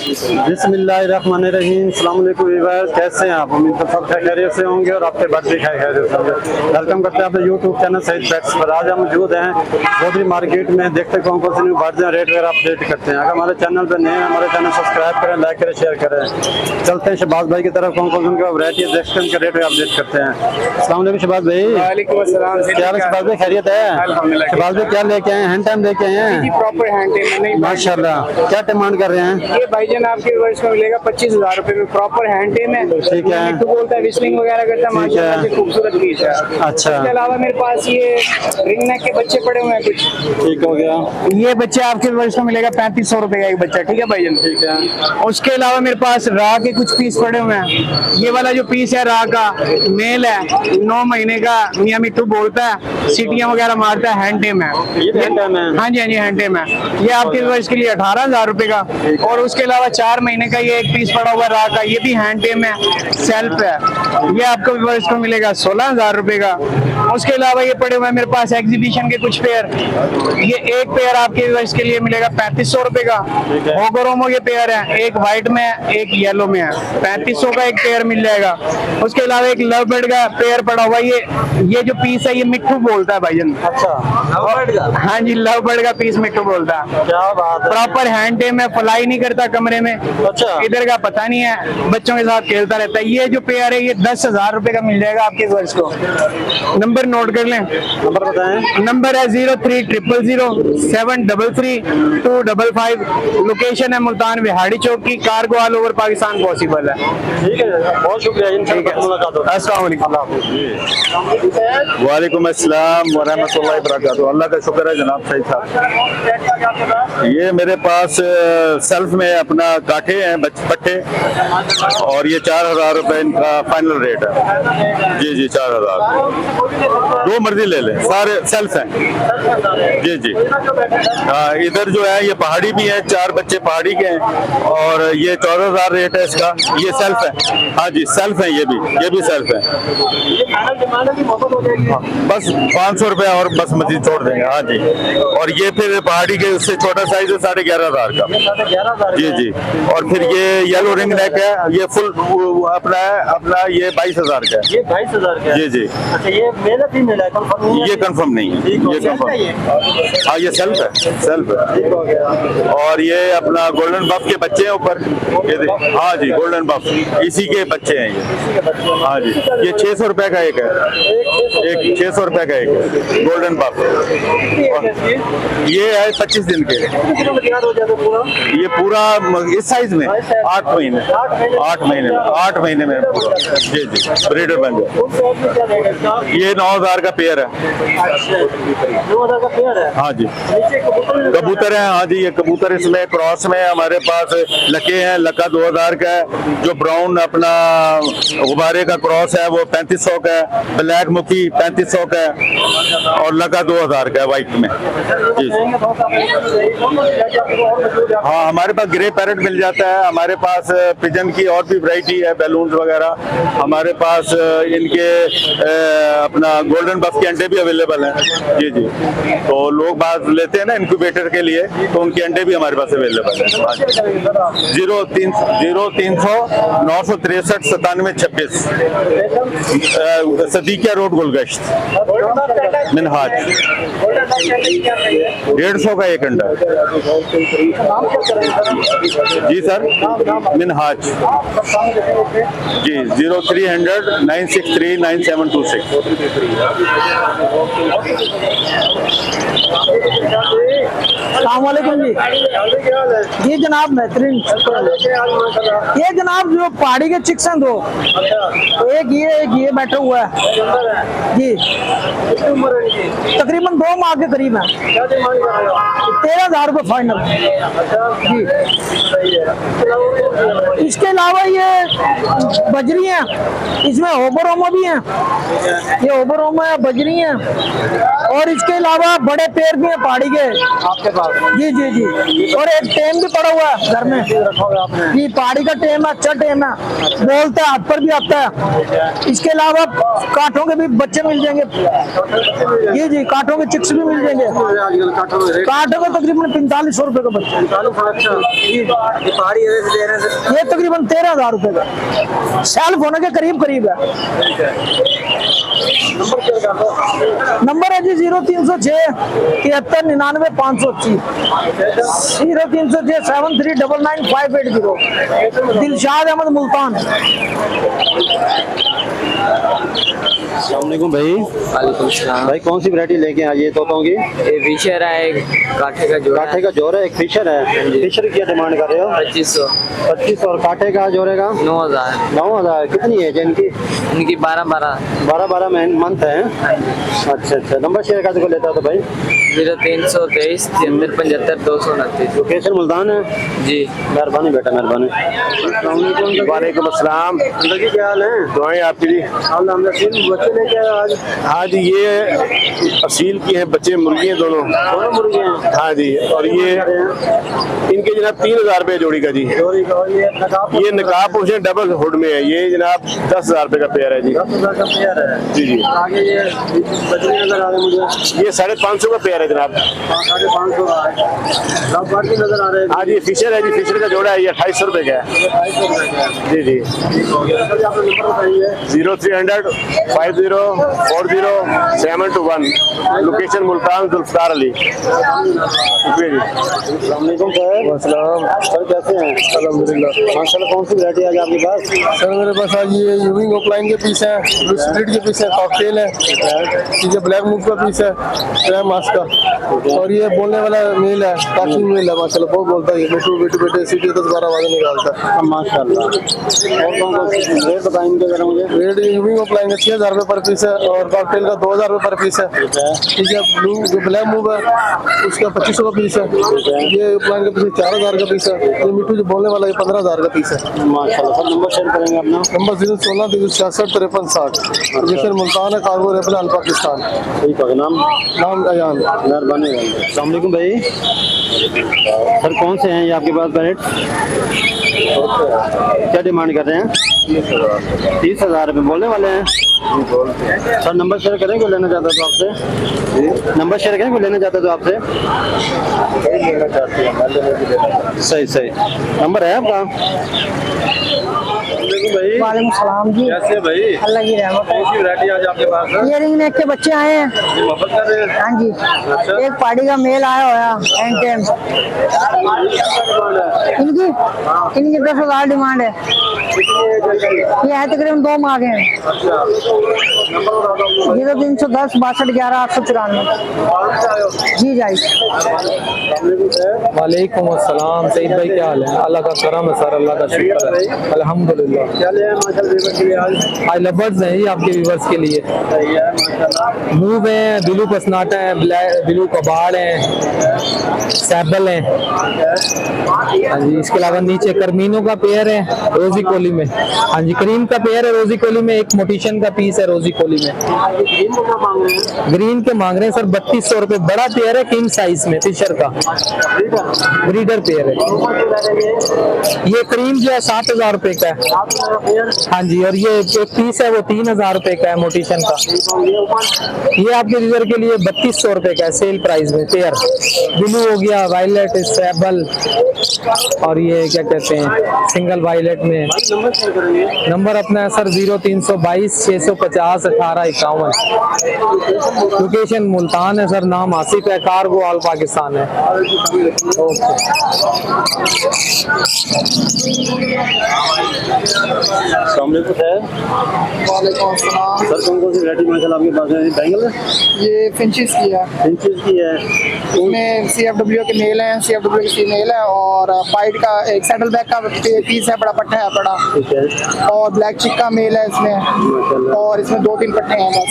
बिस्मिल्लाहिर्रहमानिर्रहीम। अस्सलाम वालेकुम व्यूअर्स, कैसे हैं आप? उम्मीद सब खैरियत से होंगे और आपके बाद भी खैरियत से होंगे। वेलकम करते हैं अपने यूट्यूब चैनल सईद पेट्स पर। आज हम मौजूद हैं गोदरी मार्केट में। देखते हैं कौन कौन सी न्यू बर्ड्स हैं, रेट वगैरह अपडेट करते हैं। अगर हमारे चैनल पर नए हैं, हमारे चैनल सब्सक्राइब करें, लाइक करें, शेयर करें। चलते हैं शहबाज भाई की तरफ, कौन कौन उनके वैरायटी देखते हैं, उनके रेट अपडेट करते हैं। अस्सलाम वालेकुम शहबाज भाई। वालेकुम अस्सलाम। क्या हाल है शहबाज भाई, खैरियत है? शहबाज भाई क्या लेके आए हैं? हैंड टाइम लेके आए हैं? प्रॉपर हैंड टाइम नहीं, माशाल्लाह। क्या डिमांड कर रहे हैं? ये भाईजान आपके वर्ष में मिलेगा 25,000 रुपए में। प्रॉपर हैंड टाइम है, ठीक है। तो बोलता है विस्लिंग वगैरह करता है, माशाल्लाह से खूबसूरत पीस है। अच्छा। इसके अलावा मेरे पास ये रिंग नेक के बच्चे पड़े हुए हैं कुछ। ठीक हो गया। ये बच्चे आपके वर्ष में मिलेगा 3500 रुपए का एक बच्चा, ठीक है भाईजान? ठीक है। उसके अलावा मेरे पास रा के कुछ पीस पड़े हुए हैं। ये वाला जो पीस है रा का मेल है, 9 महीने का, मियाँ मिट्टू बोलता है, सीटियां वगैरह मारता है, हैंड टाइम है। ये हैंड टाइम है? हाँ जी, हाँ जी, हैंड टाइम है। ये आपके वर्ष के लिए 18,000 रुपए का। और उसके अलावा 4 महीने का ये एक पीस पड़ा हुआ रा का, ये भी हैंड टाइम है, सेल्फ है। ये आपको वर्ष को मिलेगा 16,000 रुपए का। उसके अलावा ये पड़े हुए हैं मेरे पास एग्जीबिशन के कुछ पेयर। ये एक पेयर आपके वर्ष के लिए मिलेगा 3500 रुपए का। होगोरोमो के पेयर है, एक व्हाइट में है, एक येलो में है। 3500 का एक पेयर मिल जाएगा। उसके अलावा एक लव बर्ड का पेयर पड़ा हुआ। ये जो पीस है ये मिट्टू बोलता है भाईजान। अच्छा, लव बर्ड का? हाँ जी, लव बर्ड का पीस मिट्टू बोलता है। क्या बात है। प्रॉपर हैंड टाइम है, फ्लाई नहीं करता कमरे में। अच्छा। इधर का पता नहीं है, बच्चों के साथ खेलता रहता है। ये जो पेयर है ये 10,000 रुपए का मिल जाएगा आपके वर्ष को। नंबर नोट कर लें। नंबर बताएं। नंबर है 03000733 लोकेशन है मुल्तान विहाड़ी चौक की। Cargo all over Pakistan possible है। ठीक है, बहुत शुक्रिया। इंशाल्लाह मुलाकात होगी। अस्सलाम वालेकुम। वालेकुम अस्सलाम वरहमतुल्लाहि वबरकातुहू। अल्लाह का शुक्र है जनाब, सही था। ये मेरे पास सेल्फ में अपना काठे हैं, पट्टे, और ये 4,000 रुपए इनका फाइनल रेट है। जी जी, 4,000। दो मर्जी ले लें, सारे सेल्फ हैं। जी जी। हाँ, इधर जो है ये पहाड़ी भी है, 4 बच्चे पहाड़ी के हैं, और ये 14,000 रेट है इसका। ये सेल्फ है। हाँ जी, सेल्फ है। ये भी सेल्फ है। बस 500 रुपया और बस मजीद छोड़ देंगे। हाँ जी। और ये फिर पहाड़ी के उससे छोटा साइज है, 11,500 का। जी जी। और फिर ये येलो रिंग नेक है, ये फुल अपना ये 22,000 का है। ये 22,000 का है? जी जी। अच्छा, ये मेल है फीमेल है? ये कंफर्म नहीं है। ये कंफर्म। हाँ, ये सेल्फ है, सेल्फ है। और ये अपना गोल्डन बफ के बच्चे हैं ऊपर। हाँ जी, गोल्डन बफ इसी के बच्चे हैं ये। हाँ जी। ये 600 रुपए का एक है। एक 600 रुपए का एक है गोल्डन बफ। ये है 25 दिन के। ये पूरा इस साइज में 8 महीने। 8 महीने में पूरा। जी जी, ब्रीडर बन गया। ये 9,000 का पेयर है। 9,000 का पेयर है? हाँ जी। कबूतर है। हाँ जी, ये कबूतर इसमें क्रॉस में हमारे पास लके हैं। लका 2,000 का है। जो ब्राउन अपना गुब्बारे का क्रॉस है वो 3500 का है। ब्लैक मुखी 3500 का है। और लका 2,000 का है व्हाइट में। जी। हाँ, हमारे पास ग्रे पैरेट मिल जाता है। हमारे पास पिजन की और भी वैरायटी है, बैलून्स वगैरह। हमारे पास इनके अपना गोल्डन बफ के अंडे भी अवेलेबल हैं। जी जी। तो लोग बात लेते हैं ना इनक्यूबेटर के लिए, तो उनके अंडे भी हमारे पास अवेलेबल है। 0300 963 9726 सदीकिया रोड गुलगश्त मिनहाज। 150 का एक अंडा। जी सर, मिनहाज। जी, 0300 963 9726। अस्सलामुअलैकुम जी। जी जनाब, बेहतरीन। ये जनाब जो पहाड़ी के चिक्स हैं दो, तो एक ये बैठा हुआ है जी। तकरीबन 2 माह के करीब है। 13,000 रुपये फाइनल जी। इसके अलावा ये बजरी है, इसमें ओबरोमो भी है। ये ओबरोमो है, बजरी है। और इसके अलावा बड़े पेड़ भी हैं पहाड़ी के आपके पास। पास? जी जी जी। और एक टेम भी पड़ा हुआ है घर में, रखा हुआ है आपने? ये पहाड़ी का टेम है, अच्छा टेम है, बोलता है, हाथ पर भी आता है। इसके अलावा काठों के भी बच्चे मिल जाएंगे। जी जी, काठों के चिक्स भी मिल जाएंगे। आजकल काठों में रेट काठों का तकरीबन 4500 रुपए का बच्चा। 45। ये पहाड़ी ये तकरीबन 13,000 रुपए का, सेल्फ होने के करीब करीब है। नंबर है जी 0306 73 99 580, 0306 7399 580। दिलशाद अहमद मुल्तान। अस्सलामुअलैकुम भाई। वालेकुम सलाम। भाई कौन सी वैरायटी लेके आए ये तोतों की? ये फिशर है, एक काठे का जोड़ा काठे का जोड़ा, एक फिशर है। फिशर की क्या डिमांड कर रहे हो? 2500। 2500। और काठे का जोड़े का 9000। 9000। कितनी एज है इनकी? इनकी 12 12 मंथ है। अच्छा अच्छा। नंबर शेयर कर को लेता है तो भाई? 0323 73 75 229। लोकेशन मुल्तान है जी। मेहरबानी बेटा, मेहरबानी। वालेकुम अस्सलाम। अंदर क्या हाल है? दुआएं आपके लिए। बच्चे लेके आए आज? आज ये असील की हैं बच्चे, मुर्गी हैं दोनों। दोनों मुर्गे हैं? हाँ जी। और ये इनके जनाब 3000 रुपये जोड़ी का जी। जोड़ी का। और ये नकाब पोषण डबल हुड में है, ये जनाब 10,000 रुपये का पेयर है जी। 10,000 का पेयर है जी जी। आगे ये बजरी नजर आ रहे हैं मुझे। ये 550 का पेयर है जनाब। 550 का है। सब बाकी नजर आ रहे हैं। हाँ जी, फिशर है जी, फिशर का जोड़ा है, ये 2800 रुपये का है। 250 रुपए का है। जी जी। चलिए आपने नंबर बताइए। 0300 50 40 721। लोकेशन मुल्तान, जुल्फकार अली। शुक्रिया जी। अस्सलाम वालेकुम सर। सर कैसे हैं? अल्हम्दुलिल्लाह। माशाल्लाह। कौन सी वैरायटी आज आपके पास? सर मेरे पास आज ये यूविंग ऑफलाइन के पीस है, स्प्लिट के पीस है, कॉकटेल है, ठीक है, ब्लैक मूव का पीस है, क्रैम मास्क का, और ये बोलने वाला मेल है, काफी मेल है माशाल्लाह, बहुत बोलता है, बेटू बेटू बेटे सीधे 10-12 आवाजें निकालता है माशाल्लाह। और कौन सी रेट बताएंगे जरा मुझे? रेट यूविंग ऑफलाइन का 6000 रुपये पर पीस है, और कॉकटेल का 2000 रुपये पर पीस है, ठीक है। ब्लू जो ब्लैक मूव है उसका 2500 का पीस है, ये ऑफलाइन का पीस 4000 का पीस है, ये मिट्टू जो बोलने वाला है 15,000 का पीस है। माशाल्लाह। सर नंबर शेयर करेंगे अपना? नंबर 016 366 53 60। लोकेशन मुल्तान है, कार्गो रेफल अल पाकिस्तान। ठीक है। नाम अयान। मेहरबानी। अस्सलाम वालेकुम भाई। सर कौन से हैं ये आपके पास पैरेट? क्या डिमांड कर रहे हैं? 30,000 रुपये बोलने वाले हैं। सर नंबर शेयर करें को लेना चाहता तो आपसे? नंबर शेयर करें को लेना चाहता तो आपसे? सही सही। नंबर है आपका? भाई वालेकुम सलाम जी। कैसे भाई? अल्लाह की रहमत है। कौन सी वैरायटी आज आपके पास है? ये रिंग नेक के बच्चे आए हैं। ये मोहब्बत कर रहे हैं? हाँ जी। अच्छा। एक पार्टी का मेल आया हुआ एंड टाइम। इनकी 10,000 डिमांड है। ये है तकरीबन 2 माह के हैं। 0310 62 11 894। जी जाए। वालेकुम अस्सलाम। सईद भाई क्या हाल है? अल्लाह का करम है सर, अल्लाह का शुक्र है, अल्हम्दुलिल्लाह। क्या ले आए माशाल्लाह व्यूअर्स के लिए आज? आज लबर्स हैं ये आपके व्यूअर्स के लिए। सही है माशाल्लाह। मूव है, ब्लू पसनाटा है, ब्लैक ब्लू कबाड़ है, सैबल है। हाँ जी। इसके अलावा नीचे करमीनों का पेयर है रोजी कोली में। हाँ जी, करीम का पेयर है रोजी कोली में, एक मोटिशन का पीस है रोजी कोली में। ग्रीन को क्या मांग रहे हैं? ग्रीन के मांग रहे हैं सर 3200 रुपये। बड़ा पेयर है किंग साइज में, फिशर का ठीक है। ब्रीडर पेयर है। ऊपर से ले लेंगे। ये करीम जो है 7000 रुपये का है। आप मेरा पेयर हाँ जी। और ये जो पीस है वो 3000 रुपये का है मोटिशन का। ये ऊपर ये आपके यूजर के लिए 3200 रुपये का है सेल प्राइस में पेयर। ब्लू हो गया, वायलेट, स्टेबल, और ये क्या कहते हैं सिंगल वायलेट में। नंबर शेयर करेंगे। नंबर अपना है सर 0322 650 1851। लोकेशन मुल्तान है सर, नाम आसिफ है, कार्गो ऑल पाकिस्तान है। ओके। वालेकुम अस्सलाम। सर कौन कौन सी वैरायटी माशाल्लाह आपके पास है? बैंगल ये फिंचिस की है, इंचेस की है। इसमें CFW के मेल हैं, CFW के फीमेल है, और पाइट का एक सैडल बैक का पीस है, बड़ा पट्टा है बड़ा, ठीक है और ब्लैक चिक का मेल है इसमें। माशाल्लाह। और इसमें 2-3 पट्टे हैं बस।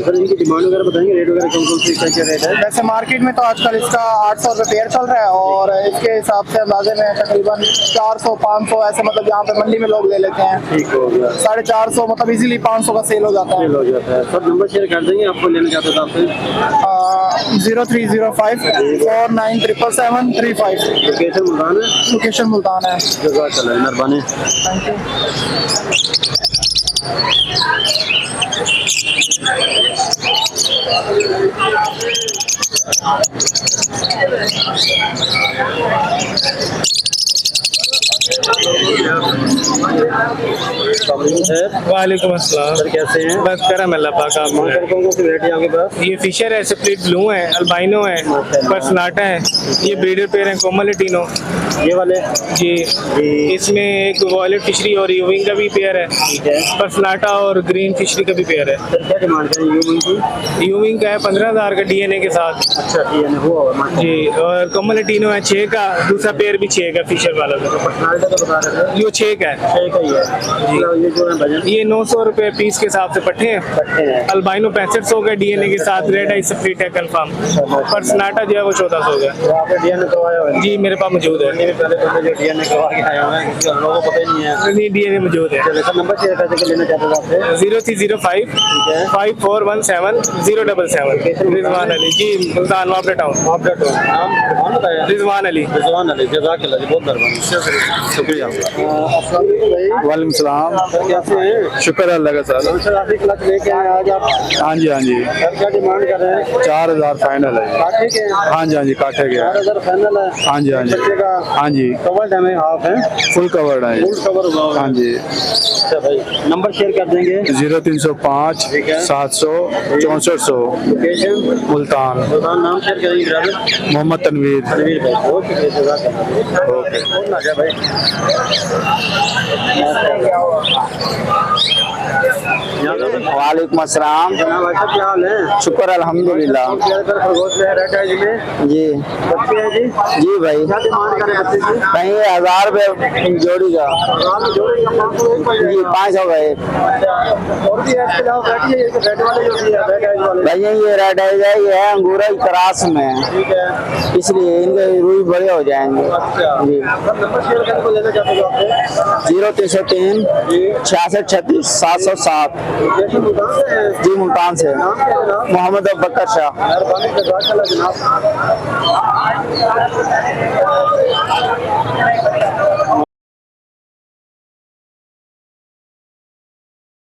सर इनकी डिमांड वगैरह बताएंगे, रेट वगैरह कौन कौन सी क्या रेट है? वैसे मार्केट में तो आजकल इसका 800 रुपये पेयर चल रहा है और इसके हिसाब से अंदाजे में तकरीबन 400-500 ऐसे, मतलब यहाँ पे मंडी में लोग ले लेते हैं। ठीक हो गया, 450 मतलब इजीली 500 का सेल हो जाता है। सेल हो जाता है। सर नंबर शेयर कर देंगे, आपको लेना चाहते थे आपसे। 0305497775। लोकेशन मुल्तान है, लोकेशन मुल्तान है। जज़ाकल्लाह, मेहरबानी। Thank you. वालेकुम अस्सलाम। सर कैसे हैं? बस करम अल्लाह पाक। आप सर कौन कौन सी वैरायटी आपके पास? ये फिशर है, स्प्लिट ब्लू है, अल्बाइनो है, पर्सनाटा है, ये ब्रीडर पेयर है कोमोलेटिनो ये वाले जी। जी। इसमें एक वॉयलेट फिशरी और यूविंग का भी पेयर है, ठीक है। पर्सनाटा और ग्रीन फिशरी का भी पेयर है। सर क्या डिमांड है यूविंग की? यूविंग का है 15,000 का डीएनए के साथ अच्छा डीएनए हुआ हुआ माशाल्लाह। जी। और कोमोलेटिनो है 6 का, दूसरा पेयर भी 6 का फिशर वाला का, पर्सनालिटी तो बता रहे थे, ये 6 का है छः का ही है जी। ये जो है भजन ये 900 रुपये पीस के हिसाब से पट्टे हैं। पट्टे हैं। अल्बाइनो 6500 का डीएनए के साथ, रेड आई स्प्लिट है कंफर्म। पर्सनाटा जो है वो 1400 का। तो आपने डीएनए करवाया हुआ है? जी मेरे पास मौजूद है। ये पहले बंदे जो डीएनए करवा के आए हुए हैं, क्योंकि हम लोगों को पता ही नहीं है। नहीं डीएनए मौजूद है। चलिए सर नंबर शेयर कर देके लेना चाहते थे आपसे। 0305 है। 5417 077। रिजवान अली जी, मुल्तान वापडा टाउन। नाम कौन बताया? रिजवान अली। रिजवान अली, जज़ाकल्लाह जी, बहुत मेहरबानी, शुक्रिया। अस्सलाम वालेकुम भाई। वालेकुम सलाम। सर कैसे हैं? शुक्र है अल्लाह का सर। सर आप एक क्लच लेके आए आज आप, हाँ जी हाँ जी, सर क्या डिमांड कर रहे हैं? 4000 फाइनल है। काटे के हाँ जी हाँ जी, काटे गया। 4000 फाइनल है। हाँ जी हाँ जी, बच्चे का हाँ जी, कवर्ड है, हाफ है, फुल कवर्ड है। फुल कवर हुआ हुआ है। हाँ जी। अच्छा भाई नंबर शेयर कर देंगे। 0305 ठीक है। 700 6400 लोकेशन मुल्तान। दुकान नाम शेयर करेंगे ब्रदर। मोहम्मद तनवीर। तनवीर भाई, बहुत शुक्रिया, जज़ाकल्लाह। ओके कौन आ गया भाई? वालेकुम अस्सलाम। जनाब अच्छा क्या हाल है? शुक्र अल्हम्दुलिल्लाह। खरगोश में रेड है जिसमें जी बच्चे हैं जी, जी भाई, क्या डिमांड करें बच्चे की? कहीं 1000 रुपये जोड़ी का। रात में जोड़े का 500 एक पड़ जी जाएगा। 500 का एक। और भी है इसके अलावा वैरायटी है, ये रेड वाले जो भी है, रेड आइज वाले। भैया ये रेड है, ये है अंगूरा की क्रास में, ठीक है। इसलिए इनके रूई बड़े हो जाएंगे। अच्छा जी। सर नंबर शेयर करने को लेना चाहते हो आपसे? 0303 66 36 707। लोकेशन मुल्तान से है। जी मुल्तान से। नाम क्या है जनाब? मोहम्मद बकर शाह। मेहरबानी, जज़ाकल्लाह जनाब।